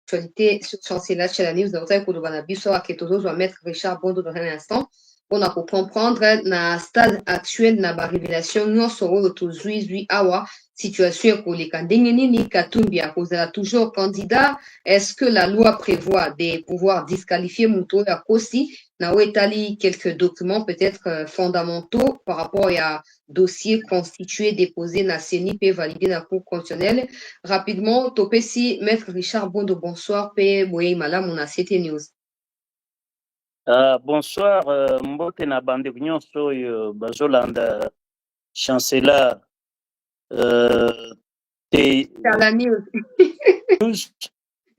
actualité sur Chancela Chelani, vous avez que le biso à Ketozo, va mettre Richard Bondo dans un instant. On a pour comprendre na stade actuel na ba révélation non soro to zui awa situation pour les kandengeni ni katumbi à cause de toujours candidat. Est-ce que la loi prévoit des pouvoirs disqualifier Mouto à Kosi na wetali quelques documents peut-être fondamentaux par rapport à dossier constitué déposé na CENI et validé na Cour constitutionnelle. Rapidement, Topesi, Maître Richard Bondo, bonsoir, P. Boye Malam, on a CT News. Bonsoir, mbote na bande nyonso oyo bazolanda chancela la news.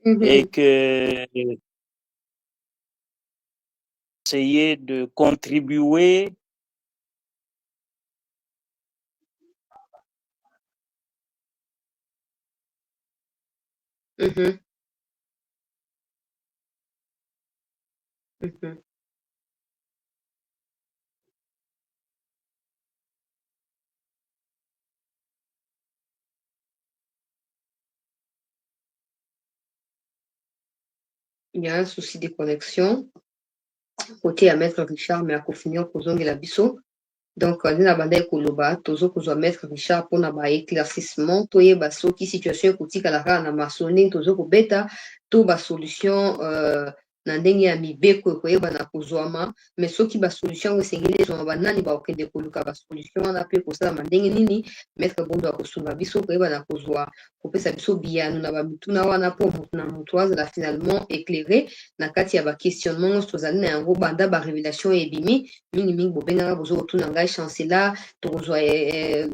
Et que essayer de contribuer Il y a un souci de connexion. Côté à Maître Richard, mais à finir pour zonge la biso. Donc, on a bandé koloba, tozo kuzo Maître Richard pour na ba éclaircissement, toye ba soki situation koutika la na masoning, tozo ko beta, to ba solution, na ndenge ya mibeko koyeba na kozwama mais soki basolution ngo esengeli ezwama banani baokende koluka basolution wana mpe kosalama ndenge nini maître bondo akosunga biso koyeba na kozwa kopesa biso biyano na bamituna wana mpo motu na motu azala finalement éclairé na kati ya baquestionnement nyonso tozali na yango banda barévélation ebimi mingimingi bobengaka bozokotuna ngai chancela tokozwa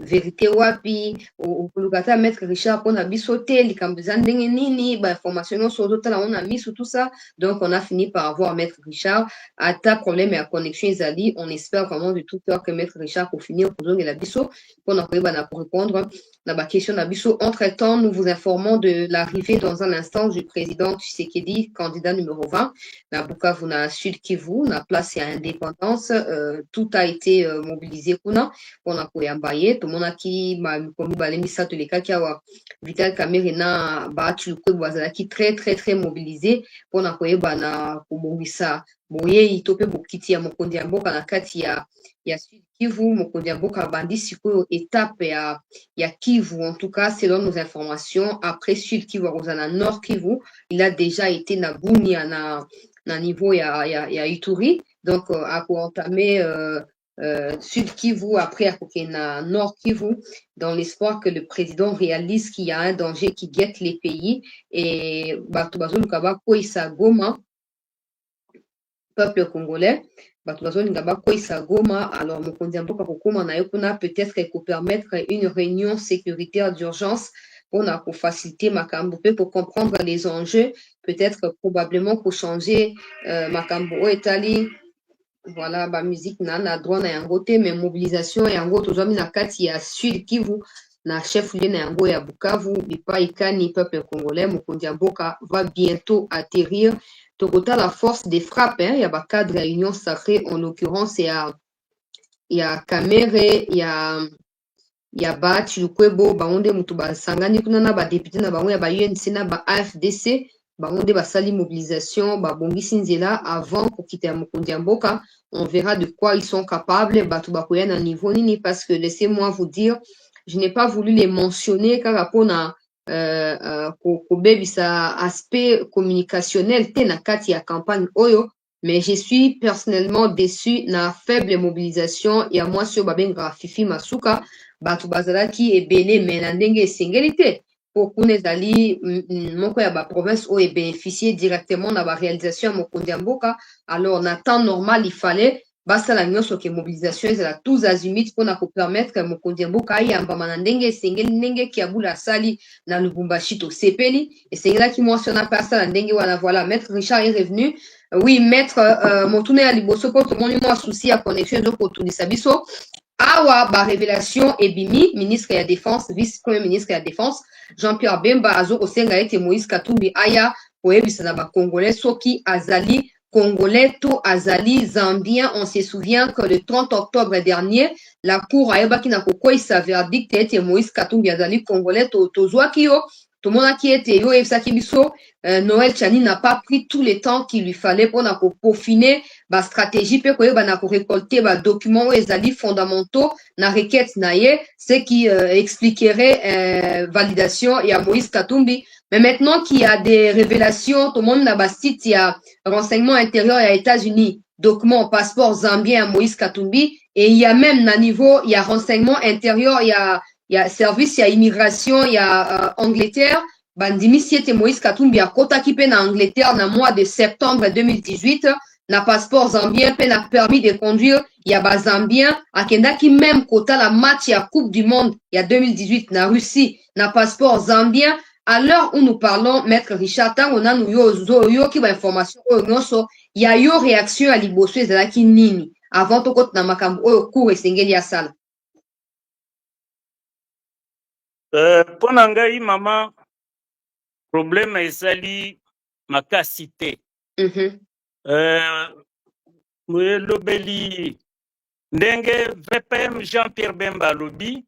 vérité wapi okoluka ata maître richard mpona biso te likambo eza ndenge nini bainformation nyonso ozotala ngo na miso tout ça donc on a fini par avoir Maître Richard. À ta problème et à connexion Zali, on espère vraiment de tout cœur que Maître Richard pour finir pour donner la biso pour répondre à la question de la biso. Entre-temps, nous vous informons de l'arrivée dans un instant du président Tshisekedi, candidat numéro 20, na Bukavu, na Sud Kivu, na place et à indépendance. Tout a été mobilisé pour na koyambaye. Tout le monde a qui m'a commis balemisa tous les cas qui a Vital Kamerina battu le coup qui très mobilisé pour na koyeba na kubongisa boye tope bokiti ya mokonzi ya mboka na kati ya Sud Kivu mokonzi ya mboka bandi sikoyo étape ya Kivu en tout cas selon nos informations après Sud Kivu rozana Nord Kivu il a déjà été na Bunia na niveau ya Ituri donc a entamer Sud Kivu après à na Nord Kivu dans l'espoir que le président réalise qu'il y a un danger qui guette les pays et bato bazoluka bakoisa Goma peuple congolais bato bazolinga bakoisa Goma alors mokonzi ya mboka kokoma na ye kuna peut-être qu'il permettre une réunion sécuritaire d'urgence pour faciliter makambo pe pour comprendre les enjeux peut-être probablement pour changer makambo etali voilà ba musique na droit na yango te mais mobilisation yango tozwami na kati ya Sud Kivu na chef lieu na yango ya Bukavu bipai kani peuple congolais mokonzi ya mboka va bientôt atterrir tokota la force des frappes il y a ba cadre ya union sacrée en l'occurrence il y a Kamere il y a ba Chilukwebo baonde mutu basangani kuna na ba député na bango ya ba UNC na ba AFDC bango basali mobilisation babongisi nzela avant kokita ya mokonzi ya mboka on verra de quoi ils sont capables bato bakoya na niveau nini parce que laissez-moi vous dire je n'ai pas voulu les mentionner car pona kobebisa aspect communicationnel te na kati ya campagne oyo mais je suis personnellement déçu na faible mobilisation ya mwasi oyo babengaka Fifi Masuka bato bazalaki ebele mais na ndenge esengeli te po kuna ezali moko ya baprovince oyo ebénéficier directement na baréalisation ya mokonzi ya mboka alors na temps normal il fallait basala nyonso ke mobilisation ezala tous azimuts mpona kopermettre mokonzi ya mboka ayambama na ndenge esengeli ndenge kiabula asali na Lubumbashi tosepeli esengelaki mwasi wana mpe asala ndenge wana voilà maître Richard est revenu oui maître motuna ya liboso mpo tomoni mwa souci ya connexion ezokotungisa biso awa barévélation ebimi ministre ya défense vice premier ministre ya défense Jean-Pierre Bemba azokosenga ete Moïse Katumbi aya koyebisa na bakongolais soki azali congolais to azali zambien. On se souvient que le 30 octobre dernier la cour ayebaki na kokweyisa verdict ete Moïse Katumbi azali congolais tozwaki yo Tout le monde qui était yo et ça qui biso, Noël Chani n'a pas pris tout le temps qu'il lui fallait pour peaufiner la stratégie pour récolter les documents et fondamentaux na requête naie, ce qui expliquerait validation et à Moïse Katumbi. Mais maintenant qu'il y a des révélations, tout le monde n'a pas site, il y a renseignement intérieur et États-Unis, documents, passeport zambien à Moïse Katumbi, et il y a même à niveau, il y a renseignement intérieur, il y a service, il y a immigration, il y a Angleterre. Bandimi siete Moïse Katumbi a kota qui en Angleterre dans le mois de septembre 2018, na passeport zambien, pe na permis de conduire, il y a zambien, a kenda qui même kota la match à Coupe du Monde, il y a 2018, na Russie, na passeport zambien. À l'heure où nous parlons, Maître Richard, tant on a nous yo qui va information, il y a eu réaction à l'Ibosso et qui nini, avant tout côté na makambo, cours et sengeli ya sala. Pona ngai mama problème ezali makasi te. Lobeli ndenge VPM Jean-Pierre Bemba alobi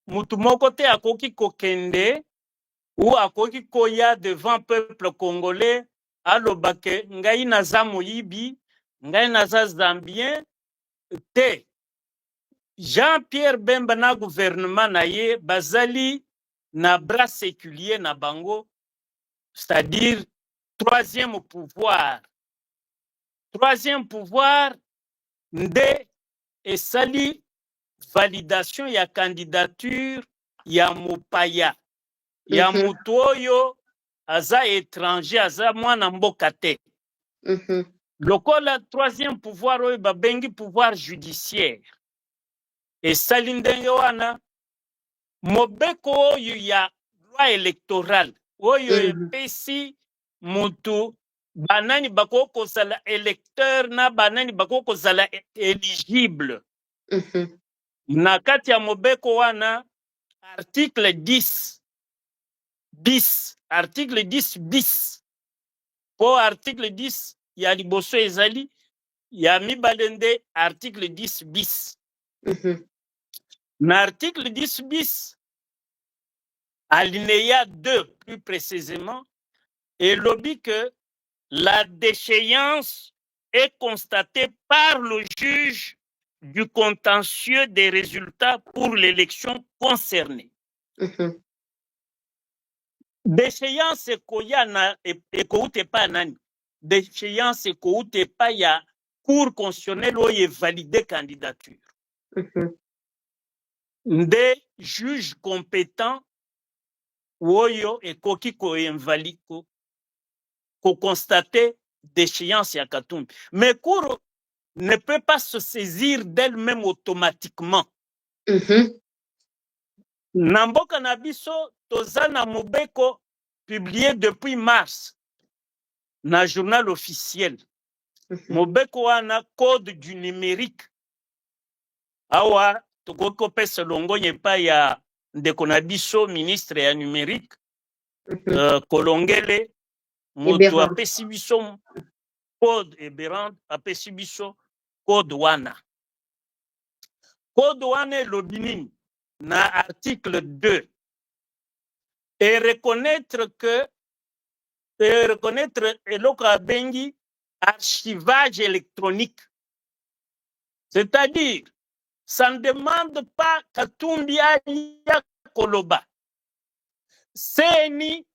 mutu moko te akoki kokende ou akoki koya devant peuple congolais alobake ngai naza moyibi ngai naza zambien te. Jean-Pierre Bemba na gouvernement na ye bazali na bras séculier na bango, c'est-à-dire troisième pouvoir. Troisième pouvoir nde esali validation ya candidature ya mopaya ya mutu oyo aza étranger aza mwana mboka te. Lokola troisième pouvoir oyo babengi pouvoir judiciaire esali ndenge wana mobeko oyo ya loi électorale oyo epesi mutu banani bako kozala électeur na banani bako kozala éligible. Na kati ya mobeko wana article 10 bis article 10 bis po article 10 ya liboso ezali ya mibale nde article 10 bis. Na article 10 bis alinéa 2 plus précisément elobi que la déchéance est constatée par le juge du contentieux des résultats pour l'élection concernée. Déchéance ekoya na ekoute pa nani? Déchéance ekoute pa ya cour constitutionnelle oyo validé candidature. Nde juge compétent oyo ekoki ko invalide ko constater déchéance ya Katumbi. Mais cour ne peut pas se saisir d'elle-même automatiquement. Namboka na biso toza na mobeko publié depuis mars na journal officiel. Mobeko wana code du numérique. Awa tokoko pesa longo nyepa ya ndeko na biso ministre ya numérique kolongele moto apesi biso code eberand apesi biso code wana. Code wana elobi nini na article 2 et reconnaître eloko abengi archivage électronique. C'est-à-dire, ça ne demande pas Katumbi aya koloba. Seni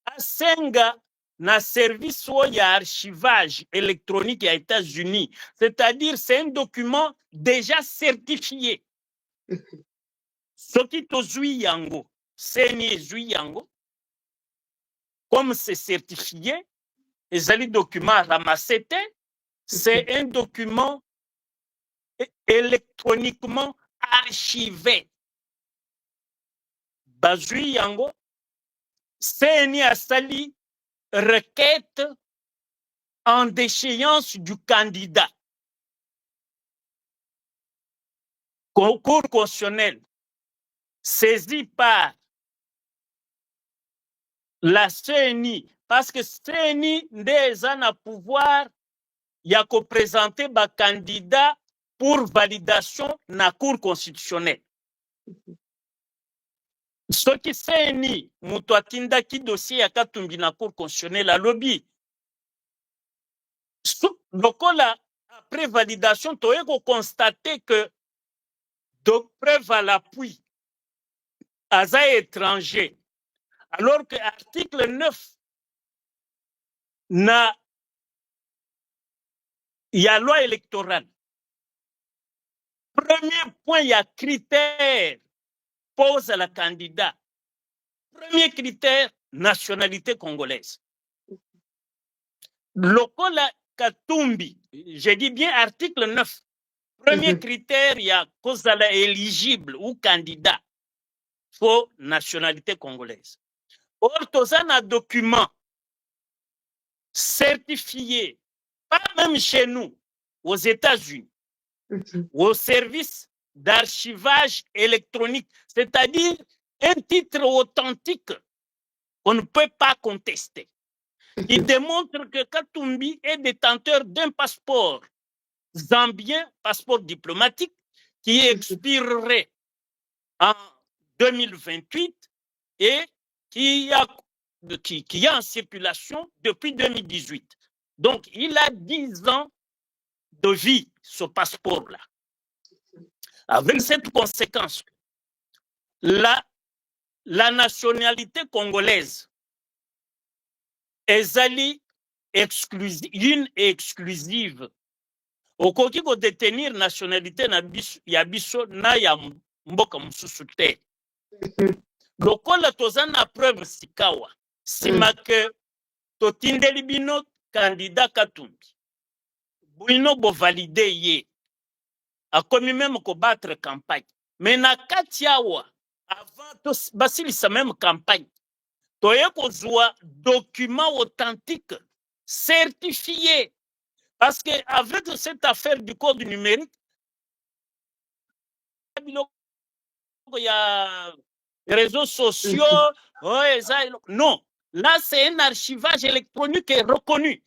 asenga na service ya archivage électronique aux États-Unis. C'est-à-dire, c'est un document déjà certifié. Ce qui tozui yango, seni ezui yango, comme c'est certifié, les documents ramassés, c'est un document électroniquement archivé. Bazui yango, seni asali requête en déchéance du candidat. Concours constitutionnel saisi par la CENI, parce que CENI n'a na pouvoir ya ko présenter ba candidat pour validation na cour constitutionnelle. soki seni moto atindaki dossier ya Katumbi na cour constitutionnelle alobi lokola après validation toye constate que donc preuve à l'appui aza étranger alors que article 9 na ya loi électorale premier point il y a critère pose à la candidat. Premier critère, nationalité congolaise. Lokola Katumbi, je dis bien article 9. Premier critère, il y a kozala éligible ou candidat. Faut nationalité congolaise. Or, tozana document certifié, pas même chez nous, aux États-Unis, au service d'archivage électronique, c'est-à-dire un titre authentique qu'on ne peut pas contester. Il démontre que Katumbi est détenteur d'un passeport zambien, passeport diplomatique, qui expirerait en 2028 et qui est en circulation depuis 2018. Donc, il a 10 ans de vie, ce passeport-là. Avec cette conséquence, la nationalité congolaise ezali une exclusive. Okoki ko détenir nationalité na biso ya biso na ya mboka mususu te. Lokola tozana preuve sikawa sima ke totindeli bino candidat Katumbi bino bo valider ye akomi même ko battre campagne mais na kati awa avant to basilisa même campagne toye kozwa document authentique certifié parce que avec cette affaire du code numérique il y a les réseaux sociaux non, là c'est un archivage électronique reconnu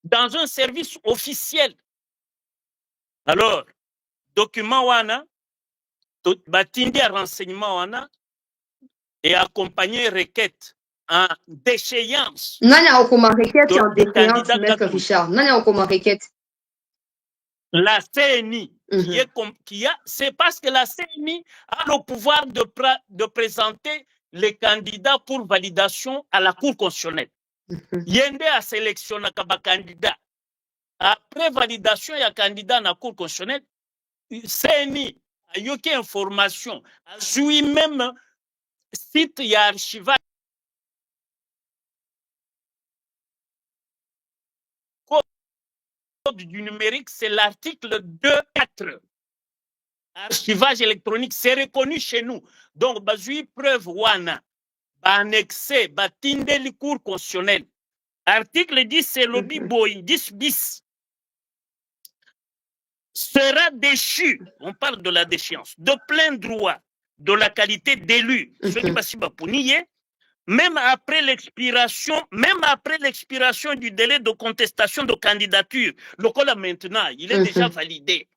dans un service officiel. Alors document wana batindi à renseignement wana et accompagner requête en déchéance. Nani okoma requête en déchéance, Maître Richard? Nani okoma requête? La CNI, c'est parce que la CNI a le pouvoir de présenter les candidats pour validation à la Cour constitutionnelle. Yende a sélectionné un candidat. Après validation, il y a un candidat à la Cour constitutionnelle. CNI a eu aucune information. A joué même site, il y a archivage. Du numérique, c'est l'article 2.4. Archivage électronique, c'est reconnu chez nous. Donc, bazui preuve wana, annexé, batindeli cour constitutionnelle. Article 10, c'est lobby boy, 10 bis. Sera déchu, on parle de la déchéance, de plein droit, de la qualité d'élu. Ce qui passe pour nier, même après l'expiration du délai de contestation de candidature, le col maintenant, il est déjà validé.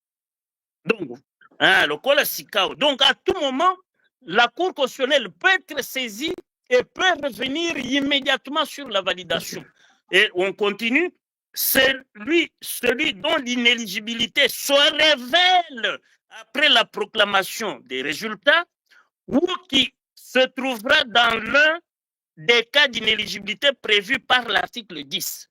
Donc, le col Sikao. Donc, à tout moment, la Cour constitutionnelle peut être saisie et peut revenir immédiatement sur la validation. Et on continue. Celui dont l'inéligibilité se révèle après la proclamation des résultats ou qui se trouvera dans l'un des cas d'inéligibilité prévus par l'article 10.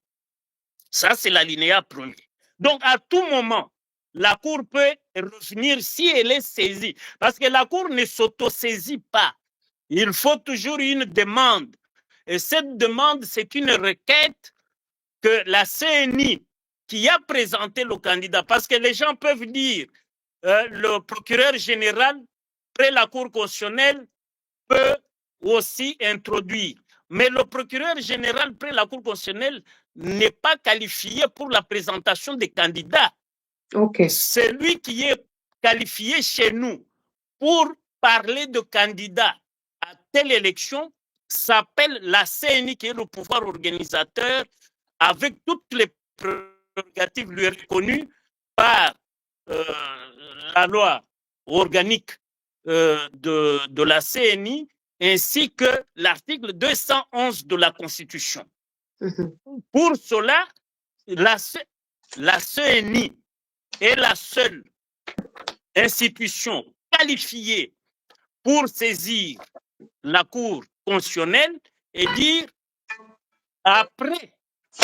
Ça, c'est l'alinéa premier. Donc, à tout moment, la Cour peut revenir si elle est saisie. Parce que la Cour ne s'auto-saisit pas. Il faut toujours une demande. Et cette demande, c'est une requête que la CNI qui a présenté le candidat, parce que les gens peuvent dire, le procureur général, près la Cour constitutionnelle, peut aussi introduire. Mais le procureur général près la Cour constitutionnelle n'est pas qualifié pour la présentation des candidats. Celui qui est qualifié chez nous pour parler de candidats à telle élection s'appelle la CNI, qui est le pouvoir organisateur, avec toutes les prérogatives lui reconnues par la loi organique de la CNI ainsi que l'article 211 de la Constitution. Pour cela, la CNI est la seule institution qualifiée pour saisir la Cour constitutionnelle et dire, après,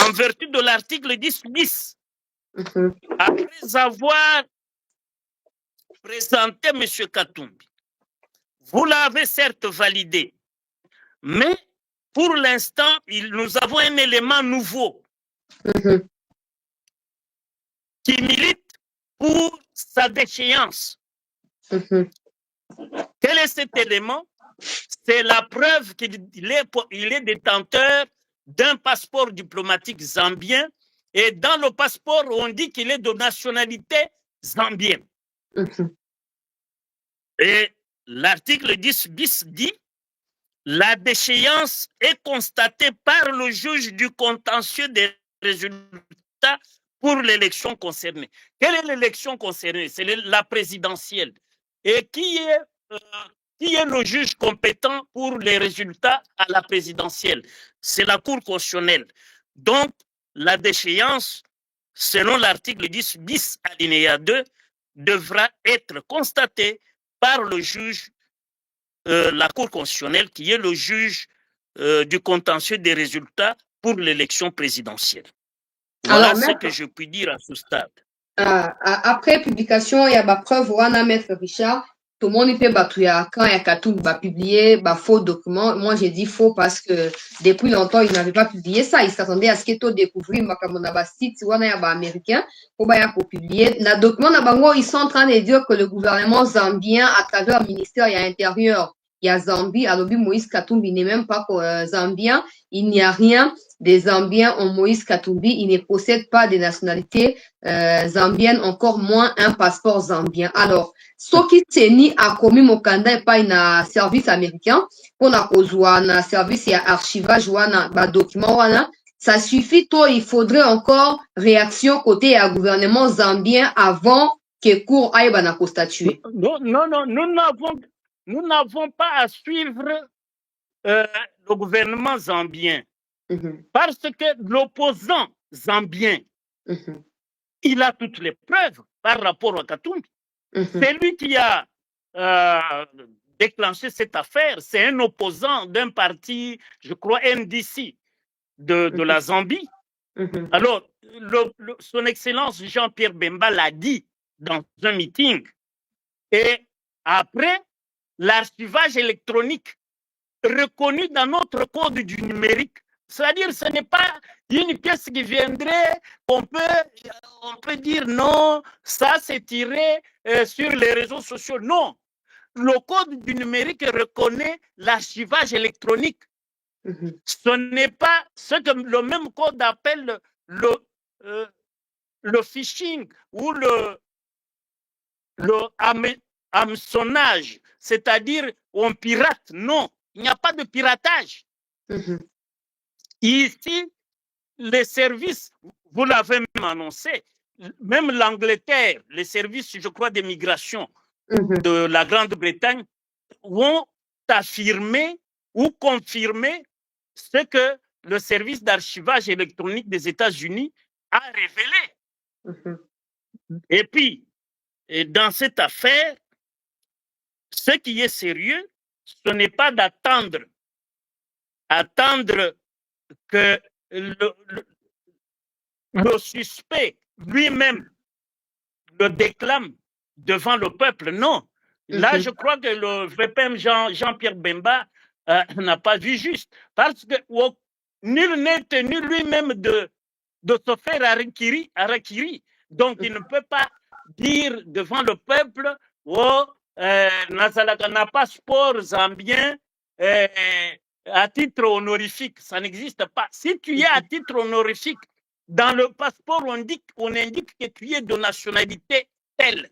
en vertu de l'article 10 bis, après avoir présenté M. Katumbi, vous l'avez certes validé, mais pour l'instant, nous avons un élément nouveau qui milite pour sa déchéance. Quel est cet élément? C'est la preuve qu'il est détenteur d'un passeport diplomatique zambien, et dans le passeport, on dit qu'il est de nationalité zambienne. Et l'article 10 bis dit: la déchéance est constatée par le juge du contentieux des résultats pour l'élection concernée. Quelle est l'élection concernée? C'est la présidentielle. Et qui est le juge compétent pour les résultats à la présidentielle? C'est la Cour constitutionnelle. Donc, la déchéance, selon l'article 10 bis alinéa 2, devra être constatée par le juge, la Cour constitutionnelle, qui est le juge du contentieux des résultats pour l'élection présidentielle. Voilà. Alors, ce que je puis dire à ce stade. Après publication, il y a ma preuve, Maître Richard. Tout le monde peut battre quand il y a Katumbi va publier faux documents. Moi, j'ai dit faux parce que depuis longtemps, il n'avait pas publié ça. Il s'attendait à ce qu'il découvrir ma site américain pour publier. Le document, ils sont en train de dire que le gouvernement zambien, à travers le ministère intérieur, il y a Zambie, alors Moïse Katumbi n'est même pas zambien. Il n'y a rien des Zambiens en Moïse Katumbi. Il ne possède pas de nationalité zambienne, encore moins un passeport zambien. Alors, ce qui teni a commis mon candidat pas un service américain pour un service et archivage ou document ça suffit. Toi, il faudrait encore réaction côté à gouvernement zambien avant que cour aille statuer. Non, nous n'avons pas à suivre le gouvernement zambien parce que l'opposant zambien, il a toutes les preuves par rapport à Katumbi. C'est lui qui a déclenché cette affaire. C'est un opposant d'un parti, je crois, NDC de la Zambie. Alors, son Excellence Jean-Pierre Bemba l'a dit dans un meeting. Et après, l'archivage électronique reconnu dans notre code du numérique, c'est-à-dire ce n'est pas une pièce qui viendrait, on peut dire non, ça c'est tiré sur les réseaux sociaux. Non, le code du numérique reconnaît l'archivage électronique. Ce n'est pas ce que le même code appelle le phishing ou le hameçonnage, c'est-à-dire on pirate. Non, il n'y a pas de piratage. Ici, les services, vous l'avez même annoncé, même l'Angleterre, les services, je crois, d'immigration de la Grande-Bretagne vont affirmer ou confirmer ce que le service d'archivage électronique des États-Unis a révélé. Et puis, dans cette affaire, ce qui est sérieux, ce n'est pas d'attendre que le suspect lui-même le déclame devant le peuple. Non. Là, je crois que le VPM Jean-Pierre Bemba n'a pas vu juste. Parce que nul n'est tenu lui-même de se faire harakiri. Donc, il ne peut pas dire devant le peuple n'a pas sport zambien à titre honorifique. Ça n'existe pas. Si tu es à titre honorifique, dans le passeport, on indique que tu es de nationalité telle.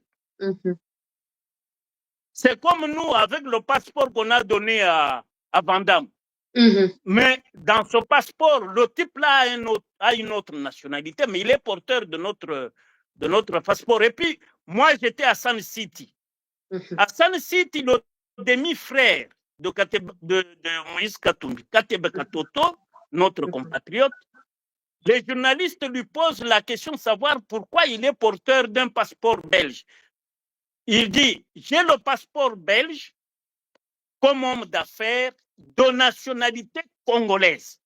C'est comme nous, avec le passeport qu'on a donné à Van Damme. Mais dans ce passeport, le type-là a une autre nationalité, mais il est porteur de notre passeport. Et puis, moi, j'étais à Sun City. Hassan Siti, le demi-frère de Moïse Katumbi, Katebe Katoto, notre compatriote, les journalistes lui posent la question de savoir pourquoi il est porteur d'un passeport belge. Il dit, j'ai le passeport belge comme homme d'affaires de nationalité congolaise.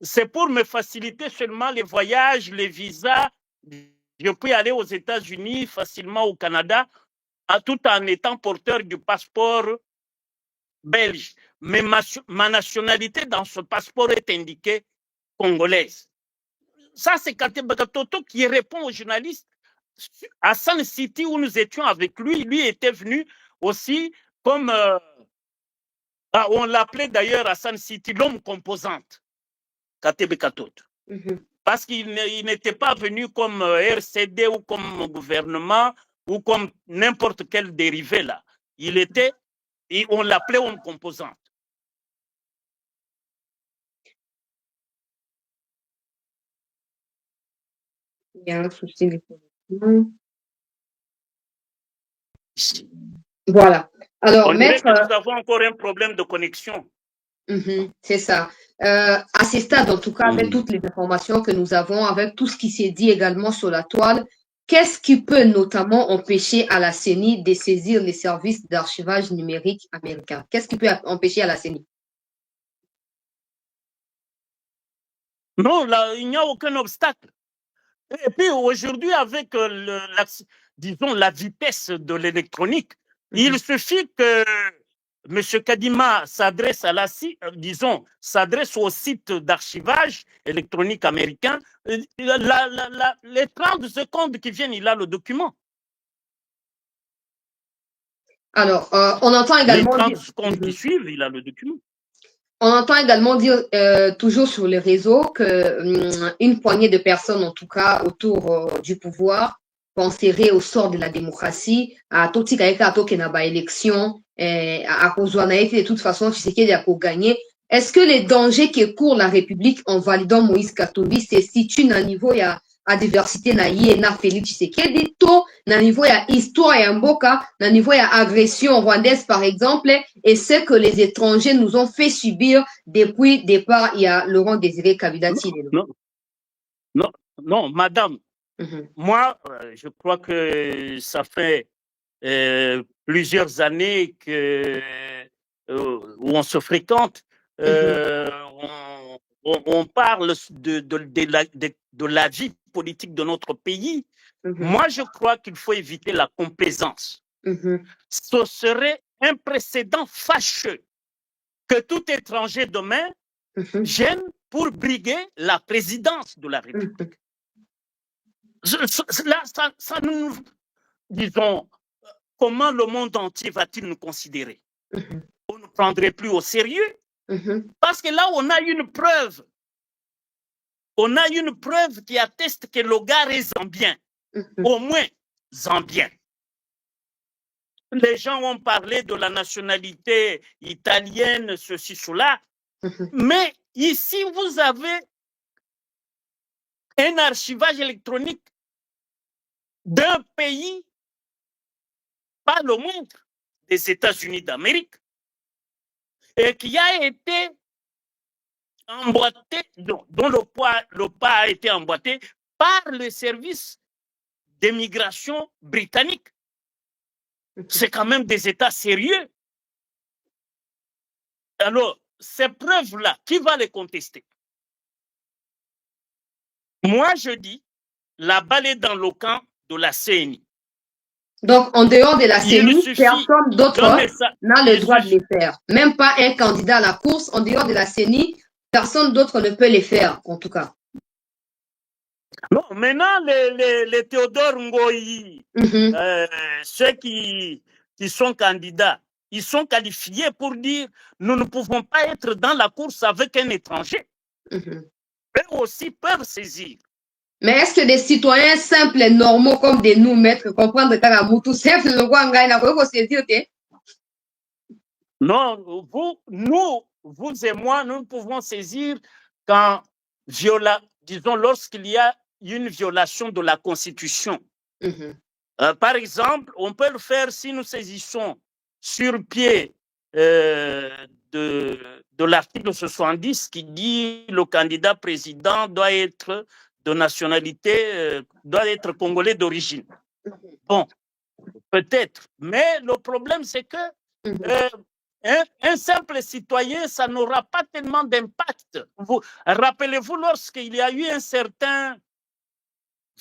C'est pour me faciliter seulement les voyages, les visas. Je peux aller aux États-Unis, facilement au Canada, tout en étant porteur du passeport belge. Mais ma nationalité dans ce passeport est indiquée congolaise. Ça, c'est Katebe Katoto qui répond aux journalistes. À Sun City, où nous étions avec lui, lui était venu aussi comme... on l'appelait d'ailleurs à Sun City l'homme composante, Katebe Katoto. Parce qu'il n'était pas venu comme RCD ou comme gouvernement ou comme n'importe quel dérivé là. Il était, et on l'appelait homme composante. Il y a un souci de connexion. Voilà. Alors, on dirait que nous avons encore un problème de connexion. C'est ça. À ce stade, en tout cas, avec toutes les informations que nous avons, avec tout ce qui s'est dit également sur la toile, qu'est-ce qui peut notamment empêcher à la CENI de saisir les services d'archivage numérique américains? Qu'est-ce qui peut empêcher à la CENI? Non, là, il n'y a aucun obstacle. Et puis aujourd'hui, avec disons, la vitesse de l'électronique, il suffit que M. Kadima s'adresse s'adresse au site d'archivage électronique américain. Les 30 secondes qui viennent, il a le document. Alors, on entend également... Les 30 secondes qui suivent, il a le document. On entend également dire, toujours sur les réseaux, qu'une poignée de personnes, en tout cas autour du pouvoir, penserait au sort de la démocratie, à tout ce qui a été élection, à cause de toute façon, Tshisekedi a gagné. Est-ce que les dangers qui courent la République en validant Moïse Katumbi se situent à un niveau, il y a à diversité na ye na Félix Tshisekedi to na niveau ya histoire ya mboka na niveau ya agression rwandaise par exemple et ce que les étrangers nous ont fait subir depuis le départ il y a Laurent Désiré Kabila. Non, madame. Moi, je crois que ça fait plusieurs années où on se fréquente. On parle de la vie politique de notre pays. Moi, je crois qu'il faut éviter la complaisance. Ce serait un précédent fâcheux que tout étranger demain gêne pour briguer la présidence de la République. Là, ça nous... Disons, comment le monde entier va-t-il nous considérer? On ne prendrait plus au sérieux. Parce que là, on a une preuve. On a une preuve qui atteste que le gars est zambien. Au moins zambien. Les gens ont parlé de la nationalité italienne, ceci, cela. Mais ici, vous avez un archivage électronique d'un pays, pas le moindre, des États-Unis d'Amérique, et qui a été emboîté, dont le pas a été emboîté par le service d'immigration britannique. C'est quand même des États sérieux. Alors, ces preuves-là, qui va les contester? Moi, je dis, la balle est dans le camp de la CENI. Donc, en dehors de la CENI, personne d'autre n'a le droit de les faire. Même pas un candidat à la course, en dehors de la CENI, personne d'autre ne peut les faire, en tout cas. Non, maintenant, les Théodore Ngoyi, ceux qui sont candidats, ils sont qualifiés pour dire nous ne pouvons pas être dans la course avec un étranger. Eux aussi peuvent saisir. Mais est-ce que des citoyens simples et normaux comme des nous, maîtres, comprendre Karamutu, simple, le Wangaï, n'a pas saisir? Non, vous et moi, nous pouvons saisir quand, disons, lorsqu'il y a une violation de la Constitution. Par exemple, on peut le faire si nous saisissons sur pied de l'article 70 qui dit le candidat président doit être de nationalité, doit être congolais d'origine. Bon, peut-être. Mais le problème, c'est que un simple citoyen, ça n'aura pas tellement d'impact. Rappelez-vous, lorsqu'il y a eu un certain,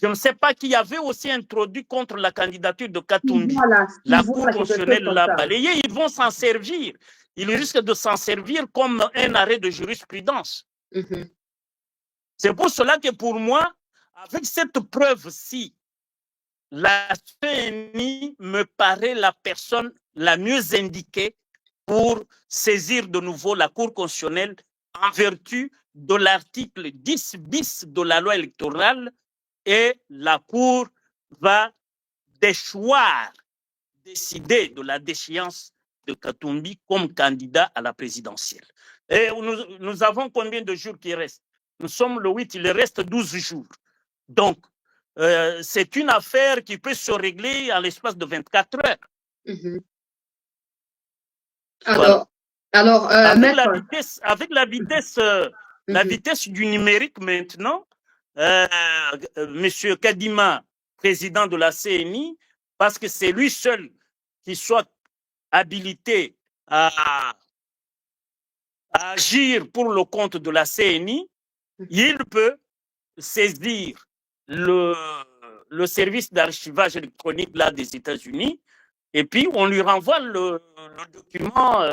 je ne sais pas, qui avait aussi introduit contre la candidature de Katumbi, voilà, la Cour constitutionnelle l'a ça. balayé, ils vont s'en servir. Ils risquent de s'en servir comme un arrêt de jurisprudence. C'est pour cela que pour moi, avec cette preuve-ci, la CENI me paraît la personne la mieux indiquée pour saisir de nouveau la Cour constitutionnelle en vertu de l'article 10 bis de la loi électorale, et la Cour va décider de la déchéance de Katumbi comme candidat à la présidentielle. Et nous avons combien de jours qui restent? Nous sommes le 8, il reste 12 jours. Donc, c'est une affaire qui peut se régler en l'espace de 24 heures. Alors, avec la vitesse du numérique maintenant, Monsieur Kadima, président de la CNI, parce que c'est lui seul qui soit habilité à agir pour le compte de la CNI, il peut saisir le service d'archivage électronique là, des États-Unis, et puis on lui renvoie le document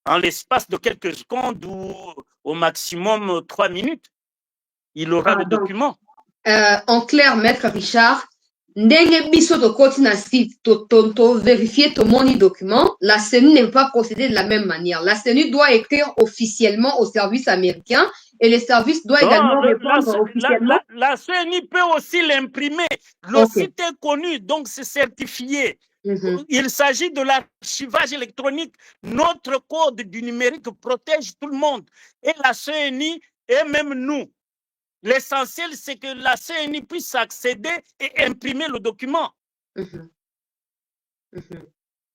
en l'espace de quelques secondes ou au maximum 3 minutes. Il aura le document. En clair, Maître Richard, ndenge biso tokoti na site vérifier tomoni document, la CENI ne peut pas procéder de la même manière. La CENI doit écrire officiellement au service américain et les services doivent également répondre officiellement. La CENI peut aussi l'imprimer. Le site est connu, donc c'est certifié. Il s'agit de l'archivage électronique. Notre code du numérique protège tout le monde. Et la CENI, et même nous. L'essentiel, c'est que la CENI puisse accéder et imprimer le document.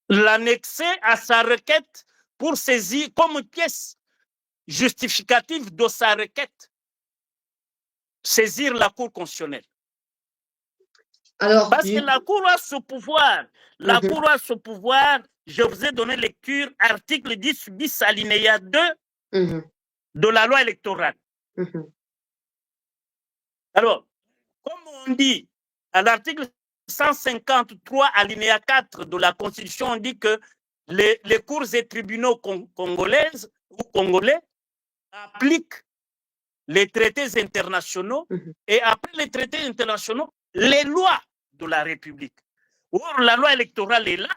L'annexer à sa requête pour saisir comme pièce justificative de sa requête. Saisir la Cour constitutionnelle. Parce que la Cour a ce pouvoir. La Cour a ce pouvoir. Je vous ai donné lecture, article 10 bis alinéa 2 de la loi électorale. Alors, comme on dit à l'article 153 alinéa 4 de la Constitution, on dit que les cours et tribunaux congolaises ou congolais appliquent les traités internationaux et après les traités internationaux, les lois de la République. Or, la loi électorale est là.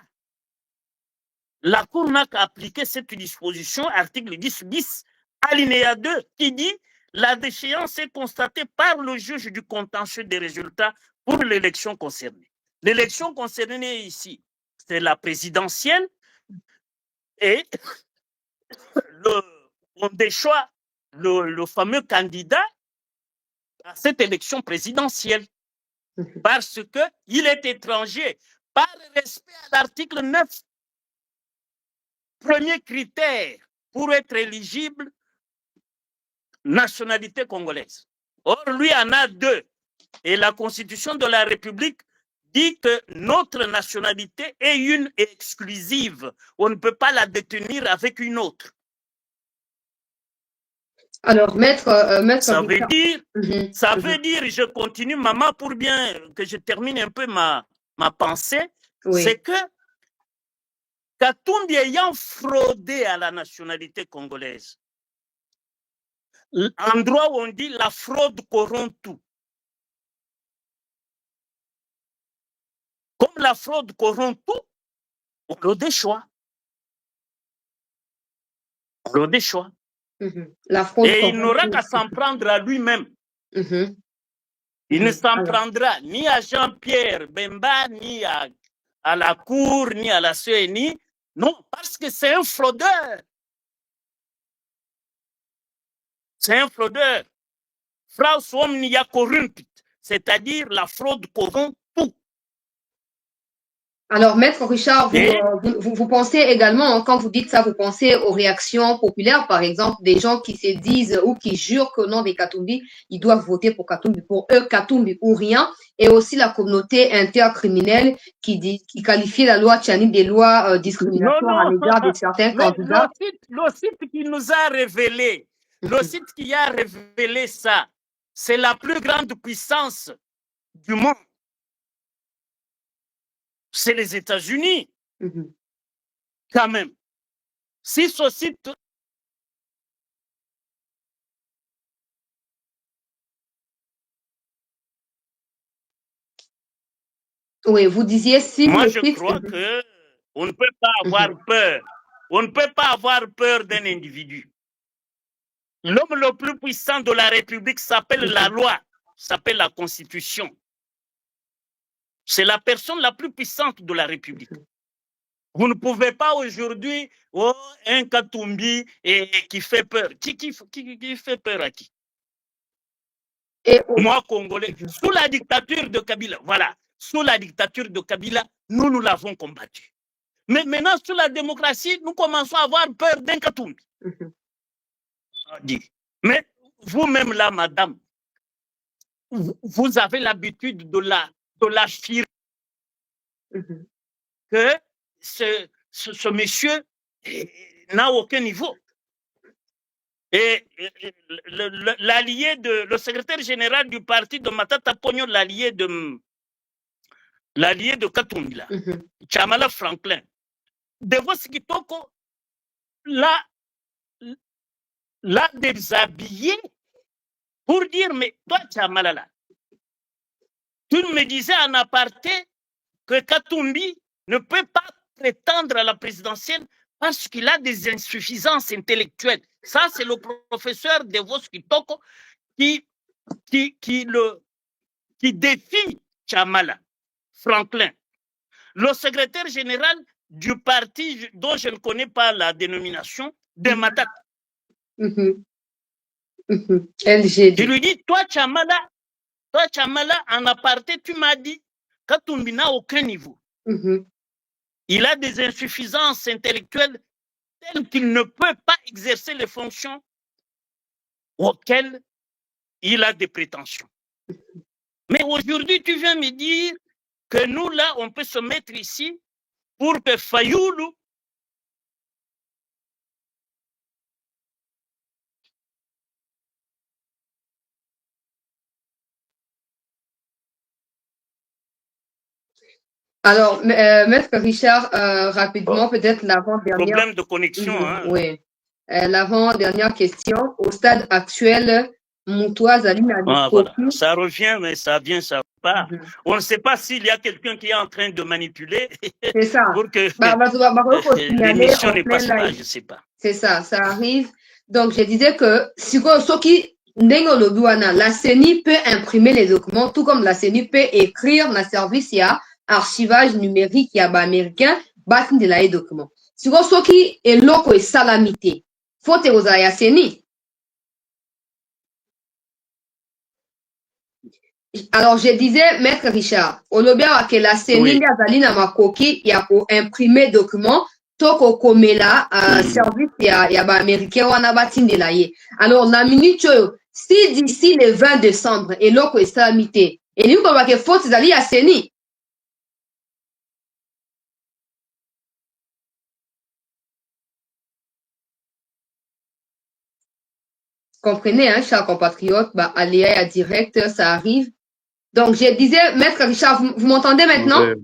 La Cour n'a qu'à appliquer cette disposition, article 10 bis, alinéa 2, qui dit la déchéance est constatée par le juge du contentieux des résultats pour l'élection concernée. L'élection concernée ici, c'est la présidentielle et on déchoit le fameux candidat à cette élection présidentielle parce qu'il est étranger par respect à l'article 9. Premier critère pour être éligible, nationalité congolaise. Or, lui en a 2. Et la Constitution de la République dit que notre nationalité est une exclusive. On ne peut pas la détenir avec une autre. Alors, maître ça veut dire, je continue, maman, pour bien que je termine un peu ma pensée, c'est que Katumbi ayant fraudé à la nationalité congolaise, en droit où on dit la fraude corrompt tout. Comme la fraude corrompt tout, on le déchoit. On le déchoit. Et il n'aura qu'à s'en prendre à lui-même. Il ne s'en prendra ni à Jean-Pierre Bemba, ni à la Cour, ni à la CENI. Non, parce que c'est un fraudeur. C'est un fraudeur. Frau Somnia corrumpit, c'est-à-dire la fraude corrompt tout. Alors, Maître Richard, Et vous pensez également, hein, quand vous dites ça, vous pensez aux réactions populaires, par exemple, des gens qui se disent ou qui jurent qu'au nom des Katumbi, ils doivent voter pour Katumbi. Pour eux, Katumbi ou rien. Et aussi la communauté intercriminelle qui qualifie la loi Tchani des lois non, discriminatoires à non, l'égard de certains mais candidats. le site qui nous a révélé, le site qui a révélé ça, c'est la plus grande puissance du monde. C'est les États-Unis, quand même. Si ce site... Oui, vous disiez si Moi, le je site... crois qu'on ne peut pas avoir peur. On ne peut pas avoir peur d'un individu. L'homme le plus puissant de la République s'appelle la loi, s'appelle la Constitution. C'est la personne la plus puissante de la République. Vous ne pouvez pas aujourd'hui, un Katumbi qui fait peur. Qui fait peur à qui? Moi, Congolais, sous la dictature de Kabila, voilà, sous la dictature de Kabila, nous l'avons combattu. Mais maintenant, sous la démocratie, nous commençons à avoir peur d'un Katumbi. Mais vous-même là, madame, vous avez l'habitude de l'affirmer que ce monsieur n'a aucun niveau. Et l'allié le secrétaire général du parti de Matata Pogno, l'allié de Katumbi, là, Chamala Franklin, de Vos Kitoko l'a déshabillé pour dire, mais toi, Chamala, là, tu me disais en aparté que Katumbi ne peut pas prétendre à la présidentielle parce qu'il a des insuffisances intellectuelles. Ça, c'est le professeur Devos Kitoko qui défie Chamala Franklin. Le secrétaire général du parti dont je ne connais pas la dénomination, de Matata. Je lui dis, toi Chamala, en aparté, tu m'as dit Katumbi n'a aucun niveau. Il a des insuffisances intellectuelles telles qu'il ne peut pas exercer les fonctions auxquelles il a des prétentions. Mais aujourd'hui, tu viens me dire que nous, là, on peut se mettre ici pour que Fayoulou Alors, Maître Richard, rapidement, peut-être l'avant-dernière... Problème de connexion. Oui. L'avant-dernière question. Au stade actuel, Moutoua Zaline a dit voilà. Ça revient, mais ça vient, ça part. On ne sait pas s'il y a quelqu'un qui est en train de manipuler pour que l'émission ne passe pas, je ne sais pas. C'est ça, ça arrive. Donc, je disais que la CENI peut imprimer les documents, tout comme la CENI peut écrire dans le service, il y a archivage numérique, il y a américain, batin de la document. Si vous avez un loco et salamité, faut que vous ayez CENI. Alors, je disais, Maître Richard, au lobia que la CENI a zali na makoki, il y a pour imprimer documents, toko komela, service, il y a américain, ou batin de la. Alors, na minute, si d'ici le 20 décembre, et loco et salamité, et nous, comme que faut que à CENI. Comprenez, hein, chers compatriotes, aléa direct, ça arrive. Donc, je disais, Maître Richard, vous m'entendez maintenant?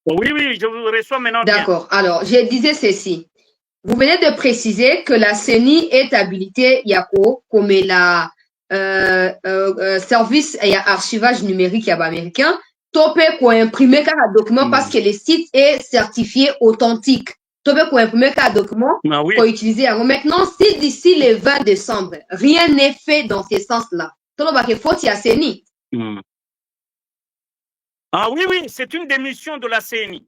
Oui, je vous reçois maintenant. D'accord. Alors, je disais ceci. Vous venez de préciser que la CENI est habilitée, Yako, comme la service et archivage numérique américain, topé pour imprimer un document parce que le site est certifié authentique. Topé pour imprimer un document pour utiliser. Maintenant, si d'ici le 20 décembre, rien n'est fait dans ce sens-là, il faut qu'il y ait CENI. Ah oui, c'est une démission de la CENI.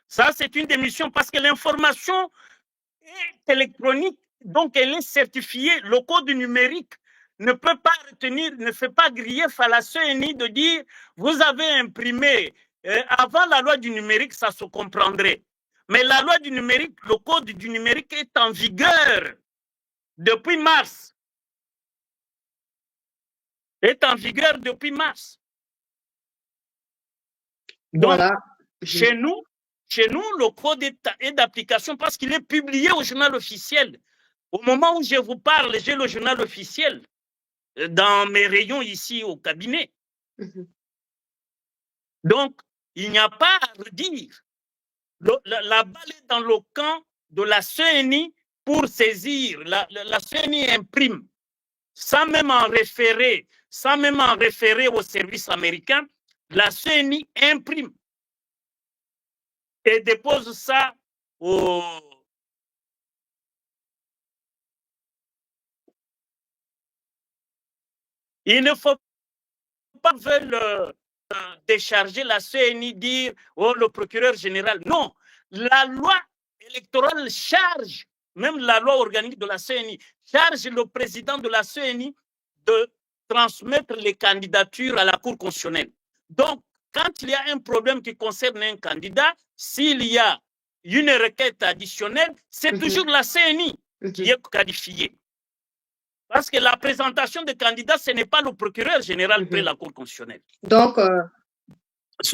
Ça, c'est une démission parce que l'information est électronique, donc elle est certifiée. Le code numérique ne peut pas retenir, ne fait pas griller à la CENI de dire vous avez imprimé avant la loi du numérique, ça se comprendrait. Mais la loi du numérique, le code du numérique est en vigueur depuis mars. Est en vigueur depuis mars. Donc, voilà. Chez nous, le code est d'application parce qu'il est publié au journal officiel. Au moment où je vous parle, j'ai le journal officiel dans mes rayons ici au cabinet. Donc, il n'y a pas à redire. La balle est dans le camp de la CENI pour saisir. La CENI imprime, sans même en référer au service américain, la CENI imprime et dépose ça au... Il ne faut pas décharger la CENI, dire oh, le procureur général. Non, la loi électorale charge, même la loi organique de la CENI, charge le président de la CENI de transmettre les candidatures à la Cour constitutionnelle. Donc, quand il y a un problème qui concerne un candidat, s'il y a une requête additionnelle, c'est toujours la CENI qui est qualifiée. Parce que la présentation des candidats, ce n'est pas le procureur général près la Cour constitutionnelle. Donc,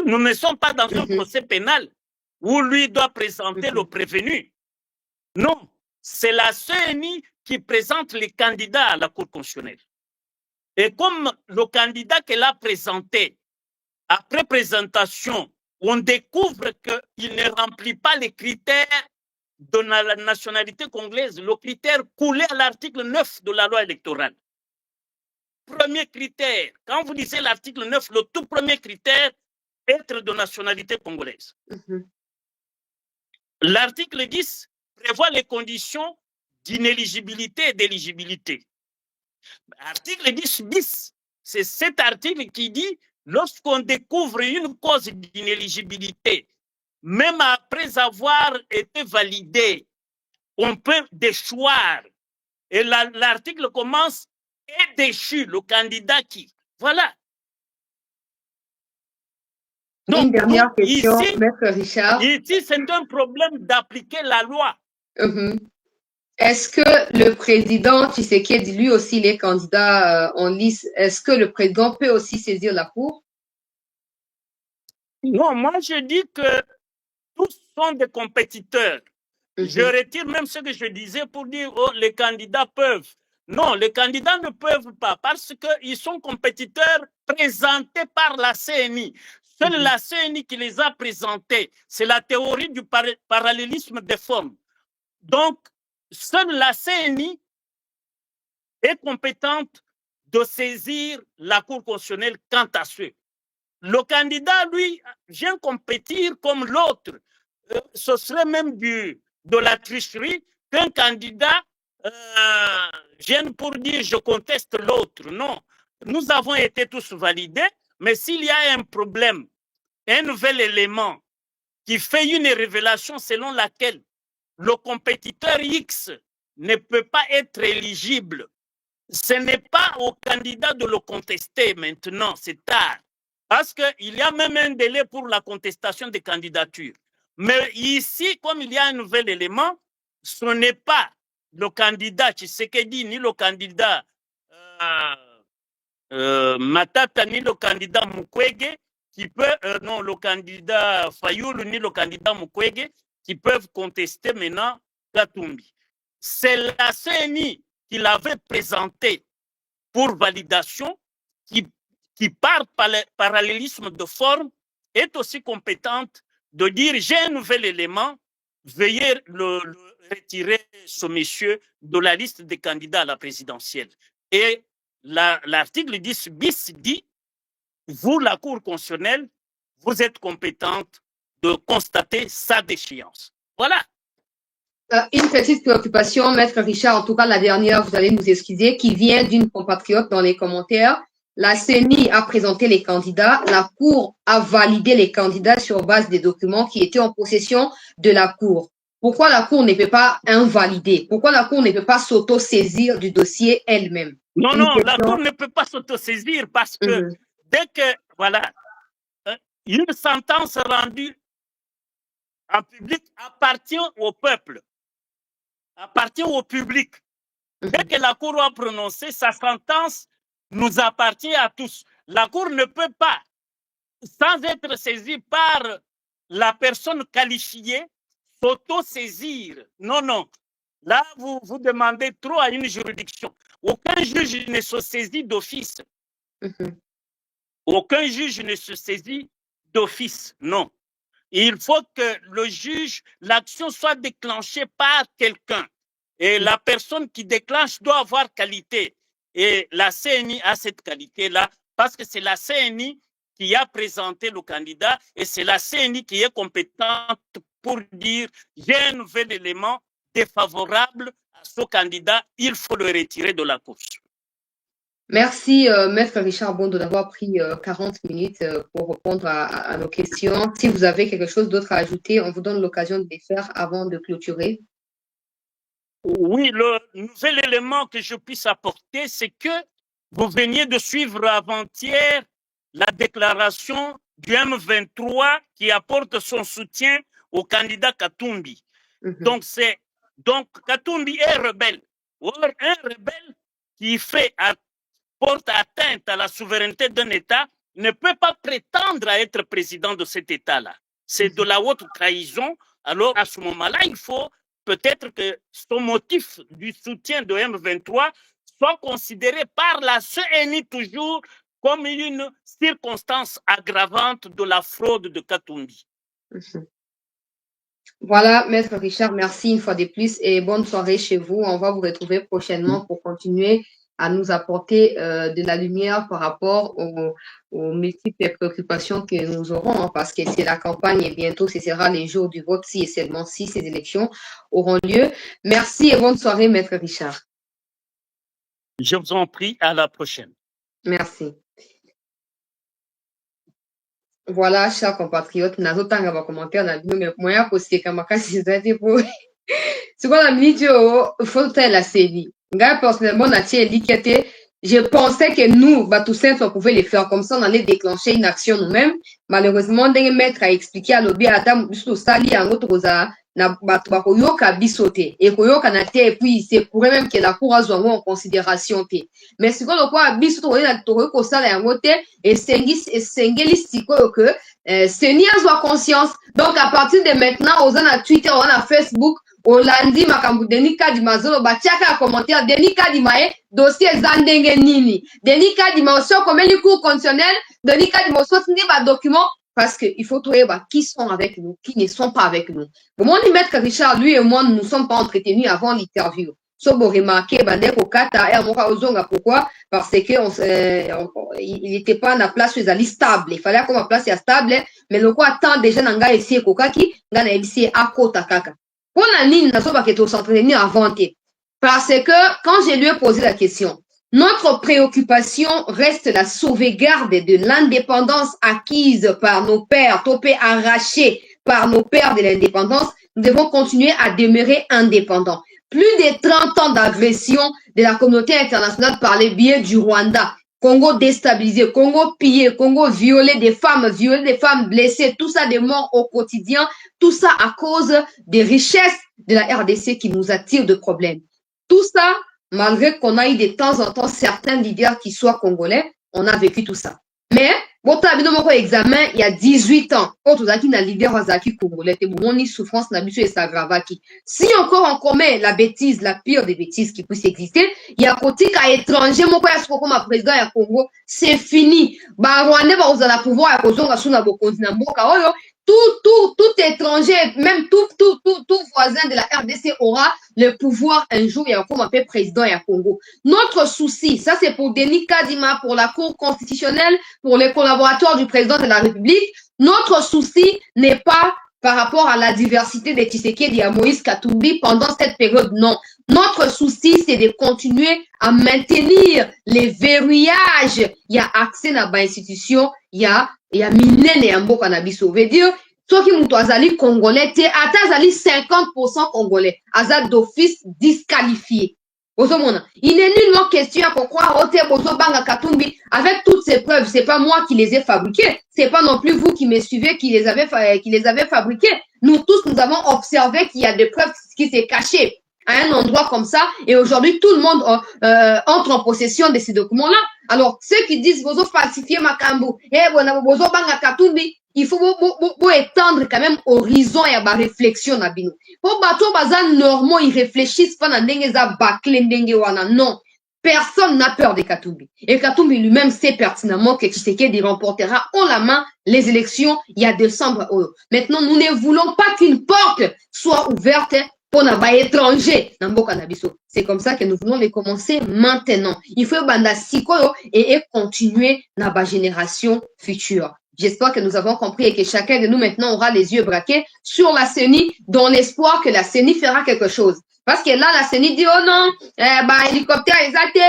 nous ne sommes pas dans un procès pénal où lui doit présenter le prévenu. Non, c'est la CENI qui présente les candidats à la Cour constitutionnelle. Et comme le candidat qu'elle a présenté, après présentation, on découvre qu'il ne remplit pas les critères de la nationalité congolaise, le critère coulé à l'article 9 de la loi électorale. Premier critère, quand vous lisez l'article 9, le tout premier critère, être de nationalité congolaise. L'article 10 prévoit les conditions d'inéligibilité et d'éligibilité. Article 10 bis, c'est cet article qui dit lorsqu'on découvre une cause d'inéligibilité, même après avoir été validé, on peut déchoir. Et l'article commence est déchu, le candidat qui. Voilà. Donc, une dernière question, ici, Maître Richard. Ici, c'est un problème d'appliquer la loi. Est-ce que le président Tshisekedi, lui aussi, les candidats en lice, est-ce que le président peut aussi saisir la Cour? Non, moi je dis que tous sont des compétiteurs. Je retire même ce que je disais pour dire oh, les candidats peuvent. Non, les candidats ne peuvent pas parce qu'ils sont compétiteurs présentés par la CENI. Seule la CENI qui les a présentés. C'est la théorie du parallélisme des formes. Donc, seule la CENI est compétente de saisir la Cour constitutionnelle quant à ce. Le candidat, lui, vient compétir comme l'autre. Ce serait même de la tricherie qu'un candidat vienne pour dire je conteste l'autre. Non, nous avons été tous validés, mais s'il y a un problème, un nouvel élément qui fait une révélation selon laquelle le compétiteur X ne peut pas être éligible, ce n'est pas au candidat de le contester maintenant, c'est tard. Parce qu'il y a même un délai pour la contestation des candidatures. Mais ici, comme il y a un nouvel élément, ce n'est pas le candidat Tshisekedi ni le candidat Matata ni le candidat Mukwege qui peut, non, le candidat Fayoulou ni le candidat Mukwege qui peuvent contester maintenant Katumbi. C'est la CENI qui l'avait présenté pour validation, qui par parallélisme de forme, est aussi compétente de dire j'ai un nouvel élément, veuillez le retirer ce monsieur de la liste des candidats à la présidentielle. Et l'article 10 bis dit, vous, la Cour constitutionnelle, vous êtes compétente de constater sa déchéance. Voilà. Une petite préoccupation, Maître Richard, en tout cas la dernière, vous allez nous excuser, qui vient d'une compatriote dans les commentaires. La CENI a présenté les candidats, la Cour a validé les candidats sur base des documents qui étaient en possession de la Cour. Pourquoi la Cour ne peut pas invalider? Pourquoi la Cour ne peut pas s'auto-saisir du dossier elle-même? Non, non, la Cour ne peut pas s'auto-saisir parce que dès que, voilà, une sentence rendue en public appartient au peuple, appartient au public. Dès que la Cour a prononcé sa sentence, nous appartient à tous. La Cour ne peut pas, sans être saisie par la personne qualifiée, s'auto-saisir. Non, non. Là, vous demandez trop à une juridiction. Aucun juge ne se saisit d'office. Aucun juge ne se saisit d'office, non. Il faut que le juge, l'action soit déclenchée par quelqu'un. Et la personne qui déclenche doit avoir qualité. Et la CNI a cette qualité-là parce que c'est la CNI qui a présenté le candidat et c'est la CNI qui est compétente pour dire j'ai un nouvel élément défavorable à ce candidat, il faut le retirer de la course. Merci, Maître Richard Bondo, d'avoir pris 40 minutes pour répondre à nos questions. Si vous avez quelque chose d'autre à ajouter, on vous donne l'occasion de les faire avant de clôturer. Oui, le nouvel élément que je puisse apporter, c'est que vous veniez de suivre avant-hier la déclaration du M23 qui apporte son soutien au candidat Katumbi. Donc, Katumbi est rebelle. Or, un rebelle qui porte atteinte à la souveraineté d'un État ne peut pas prétendre à être président de cet État-là. C'est de la haute trahison. Alors, à ce moment-là, il faut peut-être que son motif du soutien de M23 soit considéré par la CNI toujours comme une circonstance aggravante de la fraude de Katumbi. Voilà, Maître Richard, merci une fois de plus et bonne soirée chez vous. On va vous retrouver prochainement pour continuer à nous apporter de la lumière par rapport aux multiples préoccupations que nous aurons, hein, parce que c'est la campagne et bientôt ce sera les jours du vote si et seulement si ces élections auront lieu. Merci et bonne soirée, Maître Richard. Je vous en prie, à la prochaine. Merci. Voilà, chers compatriotes, nazotanga ba commentaire na bino mais moya koseka makasi zate po. Sikoyo na minute oyo faut faire la série. Ngai personnellement na tie likete, je pensais que nous, tout simple, on pouvait les faire comme ça, on allait déclencher une action nous-mêmes. Malheureusement, ndenge maître a expliqué à l'objet ata biso sali yango tokoza na bato bakoyoka biso te ekoyoka na te et puis c'est pourrait même que la cour azwa yango en considération te mais sikoyo lokola biso tokoki kosala yango te esengeli sikoyo ke seni azwa conscience donc à partir de maintenant oza na Twitter oza na Facebook olandi makambo Denis Kadima azoloba tiaka ya commentaire Denis Kadima ye dossier eza ndenge nini Denis Kadima osi okomeli cour constitutionnelle Denis Kadima osi otindi badocument parce qu'il faut trouver qui sont avec nous, qui ne sont pas avec nous. Bon, mon maître Richard, lui et moi, nous ne nous sommes pas entretenus avant l'interview. So, vous remarquez, pourquoi? Parce que il n'était pas en place sur la stable. Il fallait qu'on ait place stable, mais le quoi attend déjà dans le ici kokaki, dans le ici à kota kaka. Pour la ligne, nous sommes pas s'entretenir avant. Parce que quand je lui ai posé la question, notre préoccupation reste la sauvegarde de l'indépendance acquise par nos pères, topé arraché par nos pères de l'indépendance. Nous devons continuer à demeurer indépendants. Plus de 30 ans d'agression de la communauté internationale par les biais du Rwanda. Congo déstabilisé, Congo pillé, Congo violé des femmes blessées, tout ça des morts au quotidien, tout ça à cause des richesses de la RDC qui nous attirent de problèmes. Tout ça, malgré qu'on a eu de temps en temps certains leaders qui soient congolais, on a vécu tout ça. Mais, bon, t'as vu mon examen il y a 18 ans. Quand tu as dit un leader azaki congolais, t'es bon, ni souffrance n'habitué et s'aggravaki. Si encore on commet la bêtise, la pire des bêtises qui puisse exister, il y a côté qu'à étranger, mon père, comme président à Congo, c'est fini. Bah, Rwanda, bah, vous allez pouvoir, à cause de la continent, tout étranger, même tout voisin de la RDC aura le pouvoir un jour, il y a comme un peu président et à Congo. Notre souci, ça c'est pour Denis Kadima, pour la Cour constitutionnelle, pour les collaborateurs du président de la République. Notre souci n'est pas par rapport à la diversité des Tshisekedi et à Moïse Katumbi pendant cette période, non. Notre souci, c'est de continuer à maintenir les verrouillages. Il y a accès à l'institution, il y a minene ya mboka na biso. Veut dire, soki mutu azali congolais te, ata azali 50% congolais, aza d'office disqualifié. Il n'est nullement question à croire Ote Bozo Banga Katumbi avec toutes ces preuves. C'est pas moi qui les ai fabriquées. C'est pas non plus vous qui me suivez qui les avez fabriquées. Nous tous, nous avons observé qu'il y a des preuves qui s'est caché à un endroit comme ça. Et aujourd'hui, tout le monde entre en possession de ces documents-là. Alors, ceux qui disent Bozo falsifier Makambu, Bozo Banga Katumbi, il faut étendre quand même horizon et à réflexion na bino. Pour bateau bazan normaux, ils réfléchissent pas dans ndenge za bakle ndenge wana. Non. Personne n'a peur de Katumbi. Et Katumbi lui-même sait pertinemment que Tshisekedi remportera en la main les élections il y a décembre. Maintenant, nous ne voulons pas qu'une porte soit ouverte pour les étrangers. C'est comme ça que nous voulons les commencer maintenant. Il faut banda sikoyo et continuer dans la génération future. J'espère que nous avons compris et que chacun de nous maintenant aura les yeux braqués sur la CENI dans l'espoir que la CENI fera quelque chose. Parce que là, la CENI dit, oh non, hélicoptère exacté,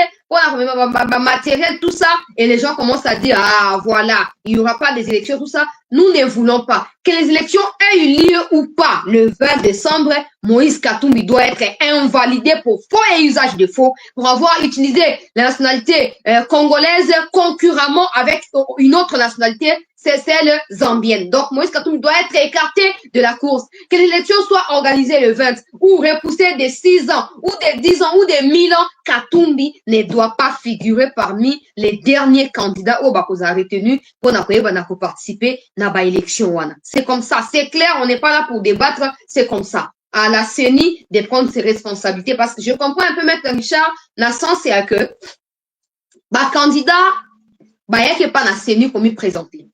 matériel, tout ça. Et les gens commencent à dire, ah, voilà, il n'y aura pas des élections, tout ça. Nous ne voulons pas. Que les élections aient eu lieu ou pas, le 20 décembre, Moïse Katumbi doit être invalidé pour faux et usage de faux, pour avoir utilisé la nationalité congolaise concurremment avec une autre nationalité, c'est celle zambienne. Donc, Moïse Katumbi doit être écarté de la course. Que l'élection soit organisée le 20 ou repoussée de 6 ans ou de 10 ans ou de 1000 ans, Katumbi ne doit pas figurer parmi les derniers candidats au Bakoza retenu pour participer à l'élection. C'est comme ça, c'est clair, on n'est pas là pour débattre, c'est comme ça. À la CENI de prendre ses responsabilités parce que je comprends un peu Maître Richard, dans le sens c'est que candidat, il n'y a pas la CENI pour me présenter.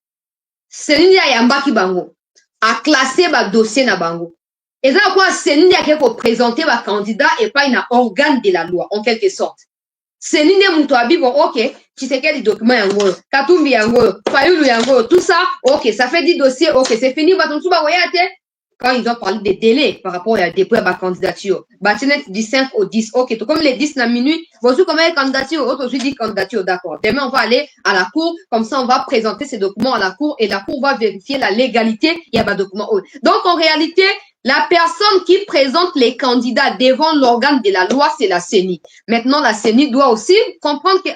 CENI ya mbaki bango a classé ba dossier na bango. Et ça quoi CENI ya ko présenter ba candidat et pas une organe de la loi en quelque sorte. CENI ne muto abibo OK, tu sais quel document yango, Katumbi yango, Fayulu yango, tout ça, OK, ça fait 10 dossiers, OK, c'est fini ba tonsu ba voyate. Quand ils ont parlé des délais par rapport à la dépôt de la candidature, Batinet du 5 au 10, ok, tout comme les 10 na minuit, voici combien de candidatures, aujourd'hui 10 candidatures, d'accord. Demain, on va aller à la cour, comme ça, on va présenter ces documents à la cour et la cour va vérifier la légalité, il y a pas de document. Donc, en réalité, la personne qui présente les candidats devant l'organe de la loi, c'est la CENI. Maintenant, la CENI doit aussi comprendre que,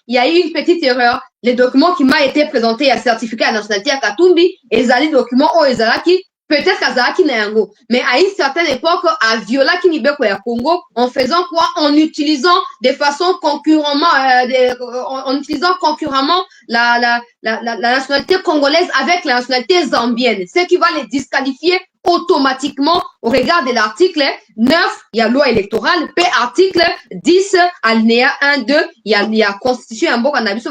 il y a eu une petite erreur. Les documents qui m'a été présenté à certificat à nationalité à Katumbi, et les documents au Ezalaki, peut-être Kazaki Nayango, mais à une certaine époque, à Viola Kinibeko et Congo, en faisant quoi? En utilisant de façon concurremment, en utilisant concurremment la nationalité congolaise avec la nationalité zambienne, ce qui va les disqualifier automatiquement au regard de l'article 9, il y a loi électorale, P article 10, alinéa 1, 2, il y a constitution, un bon cannabis,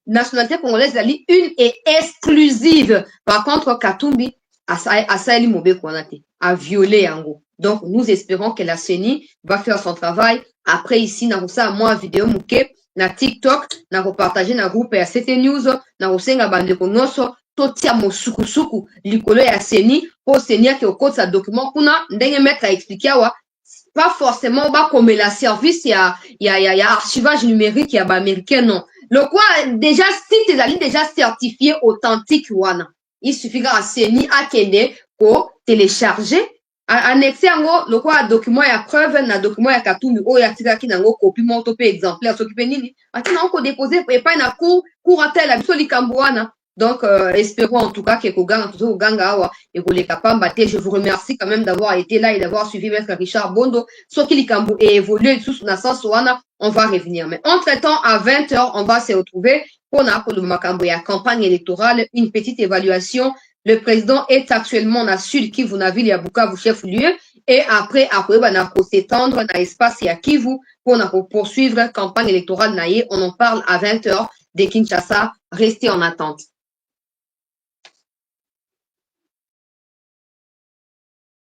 nationalité congolaise, une et exclusive. Par contre, Katumbi, Asaeli Mobe Kwanate, a violé Yango. Donc, nous espérons que la CENI va faire son travail. Après, ici, na ça, moi, vidéo mouke, na TikTok, na repartager na groupe ya CT News, na osenga bandeko nyonso, totia mosukusuku, likolo ya CENI, pour CENI qui au code sa document, kuna, ndenge mettre à expliquer awa, pas forcément, comme la service, il y a archivage numérique, il y a américain, non. Le quoi, déjà, si tu es déjà certifié authentique, wana, il suffira à CENI à Kende pour télécharger, annexer le quoi, document à preuve, na document à Katumbi, ya tika ki nango, copie, montope, exemplaire, s'occuper nini, atina on déposer, et pas une cour à tel, absolument kambouana. Donc, espérons en tout cas que je vous remercie quand même d'avoir été là et d'avoir suivi Maître Richard Bondo. Soki Likambu et évolué sous la sens on va revenir. Mais entre-temps, à 20h, on va se retrouver pour la campagne électorale, une petite évaluation. Le président est actuellement en Sud Kivu, na ville ya Bukavu, chef-lieu. Et après, s'étendre dans l'espace ya Kivu pour poursuivre campagne électorale naïe. On en parle à 20h de Kinshasa. Restez en attente.